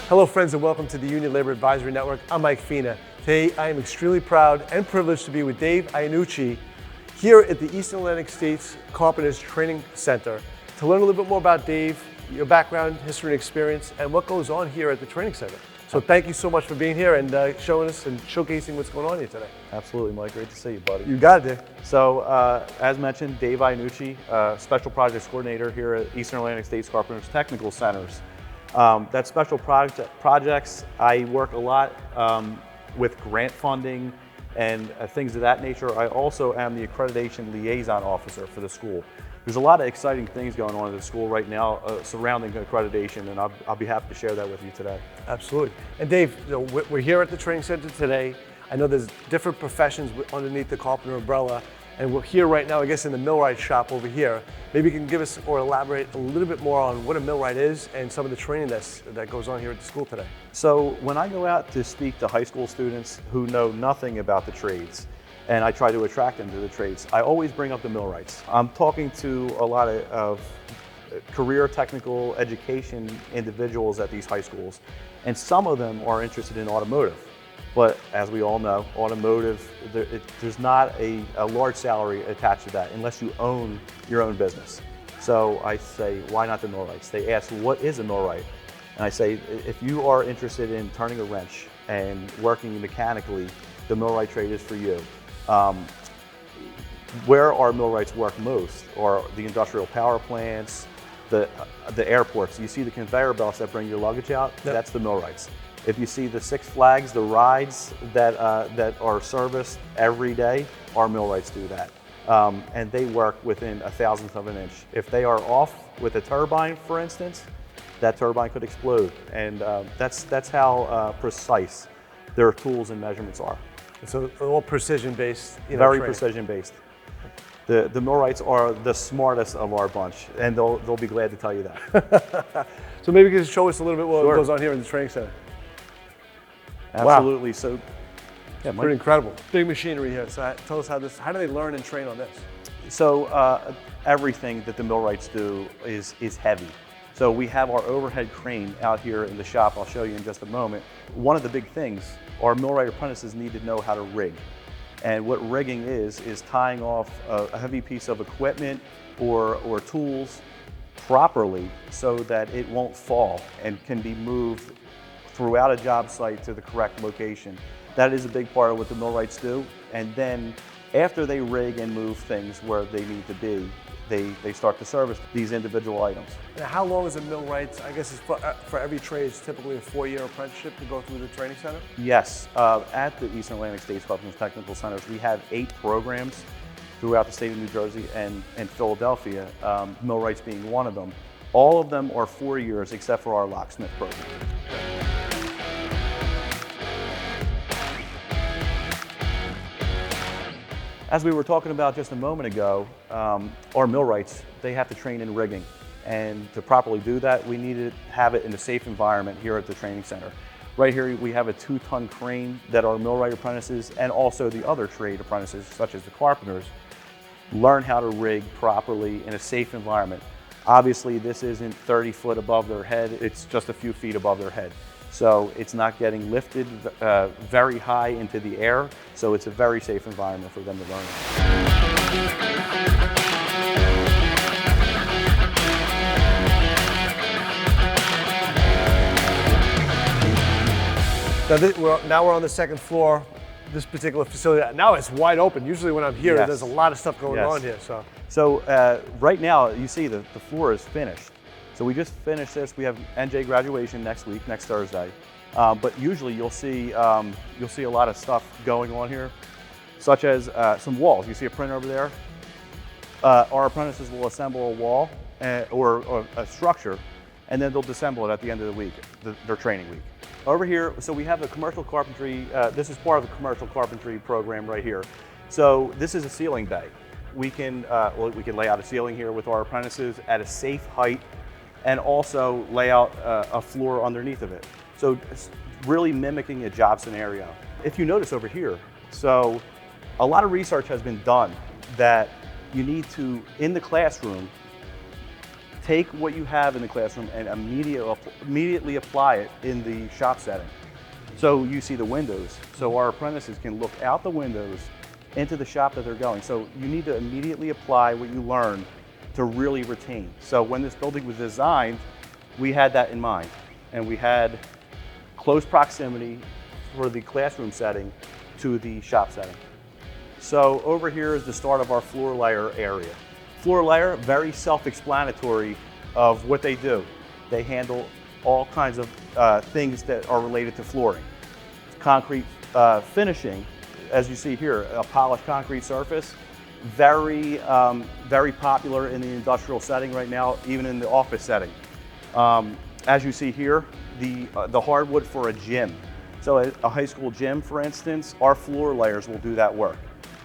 Hello friends and welcome to the Union Labor Advisory Network. I'm Mike Fina. Today I am extremely proud and privileged to be with Dave Iannucci here at the Eastern Atlantic States Carpenters Training Center to learn a little bit more about Dave, your background, history and experience, and what goes on here at the training center. So thank you so much for being here and showing us and showcasing what's going on here today. Absolutely, Mike. Great to see you, buddy. You got it, Dave. So, as mentioned, Dave Iannucci, Special Projects Coordinator here at Eastern Atlantic States Carpenters Technical Centers. That special projects, I work a lot with grant funding and things of that nature. I also am the Accreditation Liaison Officer for the school. There's a lot of exciting things going on at the school right now surrounding accreditation, and I'll be happy to share that with you today. Absolutely. And Dave, we're here at the training center today. I know there's different professions underneath the carpenter umbrella, and we're here right now, I guess, in the millwright shop over here. Maybe you can give us or elaborate a little bit more on what a millwright is and some of the training that goes on here at the school today. So when I go out to speak to high school students who know nothing about the trades, and I try to attract them to the trades, I always bring up the millwrights. I'm talking to a lot of career technical education individuals at these high schools, and some of them are interested in automotive. But as we all know, automotive, there's not a large salary attached to that unless you own your own business. So I say, why not the millwrights? They ask, what is a millwright? And I say, if you are interested in turning a wrench and working mechanically, the millwright trade is for you. Where our millwrights work most are the industrial power plants, the airports. You see the conveyor belts that bring your luggage out? Yep. That's the millwrights. If you see the Six Flags, the rides that are serviced every day, our millwrights do that. And they work within a thousandth of an inch. If they are off with a turbine, for instance, that turbine could explode. And that's how precise their tools and measurements are. So all precision-based, Very precision-based. The millwrights are the smartest of our bunch, and they'll be glad to tell you that. So maybe you can show us a little bit what goes on here in the training center. Absolutely. Wow. So, yeah, pretty incredible. Big machinery here. So tell us how do they learn and train on this? So everything that the millwrights do is heavy. So we have our overhead crane out here in the shop. I'll show you in just a moment. One of the big things, our millwright apprentices need to know how to rig. And what rigging is tying off a heavy piece of equipment or tools properly so that it won't fall and can be moved throughout a job site to the correct location. That is a big part of what the millwrights do. And then after they rig and move things where they need to be, they start to service these individual items. And how long is a millwright? I guess it's for every trade, it's typically a 4-year apprenticeship to go through the training center? Yes, at the Eastern Atlantic States Carpenters Technical Centers, we have 8 programs throughout the state of New Jersey and Philadelphia, millwrights being one of them. All of them are 4 years except for our locksmith program. As we were talking about just a moment ago, our millwrights, they have to train in rigging. And to properly do that, we need to have it in a safe environment here at the training center. Right here, we have a 2-ton crane that our millwright apprentices and also the other trade apprentices, such as the carpenters, learn how to rig properly in a safe environment. Obviously, this isn't 30 foot above their head, it's just a few feet above their head. So it's not getting lifted very high into the air, so it's a very safe environment for them to learn. Now we're on the second floor, this particular facility. Now it's wide open. Usually when I'm here, there's a lot of stuff going on here. So right now, you see the floor is finished. So we just finished this. We have NJ graduation next Thursday. But usually you'll see a lot of stuff going on here, such as some walls. You see a printer over there? Our apprentices will assemble a wall or a structure, and then they'll disassemble it at the end of the week, their training week. Over here, so we have the commercial carpentry. This is part of the commercial carpentry program right here. So this is a ceiling bay. We can lay out a ceiling here with our apprentices at a safe height, and also lay out a floor underneath of it. So it's really mimicking a job scenario. If you notice over here, so a lot of research has been done that you need to, in the classroom, take what you have in the classroom and immediately apply it in the shop setting. So you see the windows. So our apprentices can look out the windows into the shop that they're going. So you need to immediately apply what you learn to really retain. So when this building was designed, we had that in mind. And we had close proximity for the classroom setting to the shop setting. So over here is the start of our floor layer area. Floor layer, very self-explanatory of what they do. They handle all kinds of things that are related to flooring. Concrete finishing, as you see here, a polished concrete surface, very popular in the industrial setting right now, even in the office setting. As you see here, the hardwood for a gym. So a high school gym, for instance, our floor layers will do that work.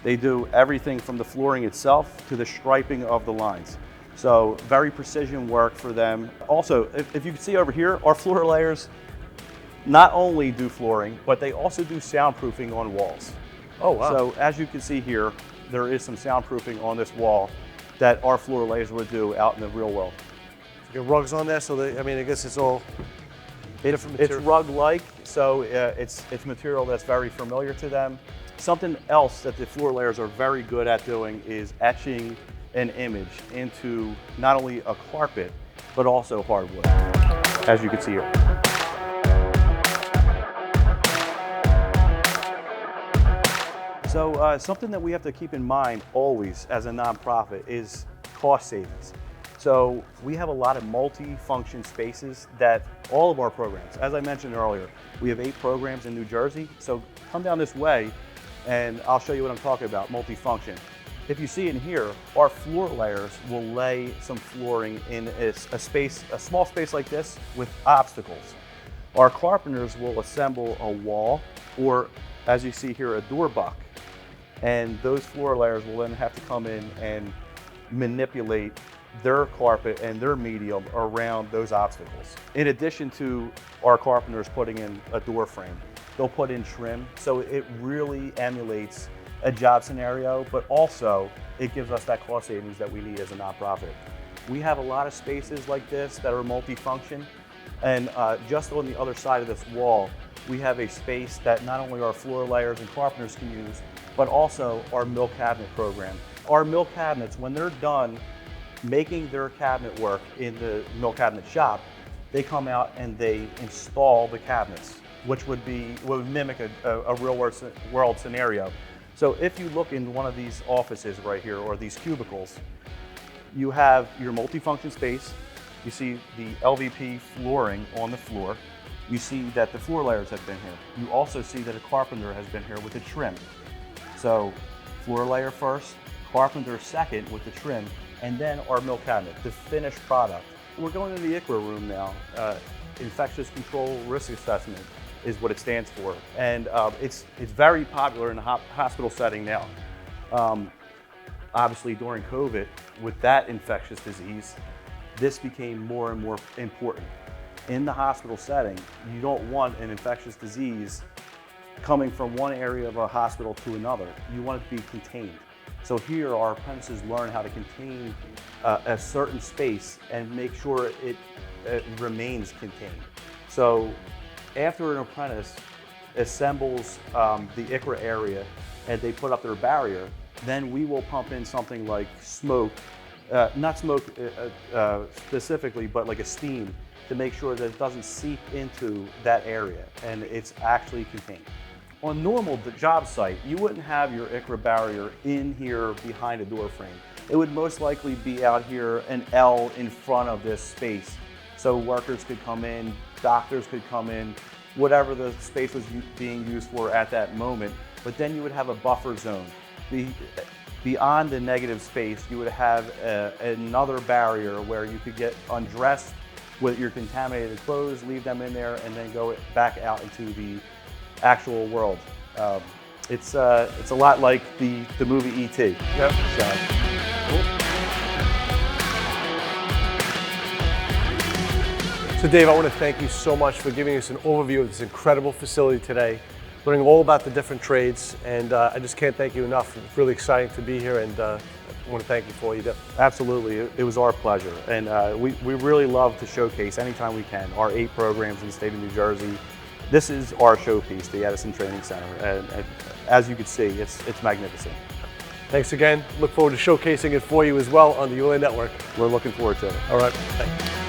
They do everything from the flooring itself to the striping of the lines. So very precision work for them. Also, if you can see over here, our floor layers not only do flooring, but they also do soundproofing on walls. Oh, wow. So as you can see here, there is some soundproofing on this wall that our floor layers would do out in the real world. You get rugs on there, so I mean, I guess it's all different material. It's rug-like, so it's material that's very familiar to them. Something else that the floor layers are very good at doing is etching an image into not only a carpet, but also hardwood, as you can see here. So something that we have to keep in mind always as a nonprofit is cost savings. So we have a lot of multi-function spaces that all of our programs, as I mentioned earlier, we have 8 programs in New Jersey. So come down this way and I'll show you what I'm talking about, multi-function. If you see in here, our floor layers will lay some flooring in a small space like this with obstacles. Our carpenters will assemble a wall, or as you see here, a door buck. And those floor layers will then have to come in and manipulate their carpet and their medium around those obstacles. In addition to our carpenters putting in a door frame, they'll put in trim, so it really emulates a job scenario, but also it gives us that cost savings that we need as a nonprofit. We have a lot of spaces like this that are multi-function, and just on the other side of this wall, we have a space that not only our floor layers and carpenters can use, but also our mill cabinet program. Our mill cabinets, when they're done making their cabinet work in the mill cabinet shop, they come out and they install the cabinets, which would mimic a real world scenario. So if you look in one of these offices right here, or these cubicles, you have your multifunction space, you see the LVP flooring on the floor, you see that the floor layers have been here. You also see that a carpenter has been here with a trim. So floor layer first, carpenter second with the trim, and then our mill cabinet, the finished product. We're going to the ICRA room now. Infectious Control Risk Assessment is what it stands for. And it's very popular in the hospital setting now. Obviously during COVID, with that infectious disease, this became more and more important. In the hospital setting, you don't want an infectious disease coming from one area of a hospital to another. You want it to be contained. So here our apprentices learn how to contain a certain space and make sure it remains contained. So after an apprentice assembles the ICRA area and they put up their barrier, then we will pump in something like smoke, not smoke specifically, but like a steam, to make sure that it doesn't seep into that area and it's actually contained. On a normal job site, you wouldn't have your ICRA barrier in here behind a door frame. It would most likely be out here an L in front of this space. So workers could come in, doctors could come in, whatever the space was being used for at that moment. But then you would have a buffer zone. Beyond the negative space, you would have another barrier where you could get undressed with your contaminated clothes, leave them in there, and then go back out into the actual world. It's a lot like the movie E.T. Yep. So, So Dave, I want to thank you so much for giving us an overview of this incredible facility today, learning all about the different trades, and I just can't thank you enough. It's really exciting to be here, and I want to thank you for all you do. Absolutely, it was our pleasure. And we really love to showcase anytime we can our 8 programs in the state of New Jersey. This is our showpiece, the Edison Training Center. And as you can see, it's magnificent. Thanks again. Look forward to showcasing it for you as well on the ULA Network. We're looking forward to it. All right. Thanks.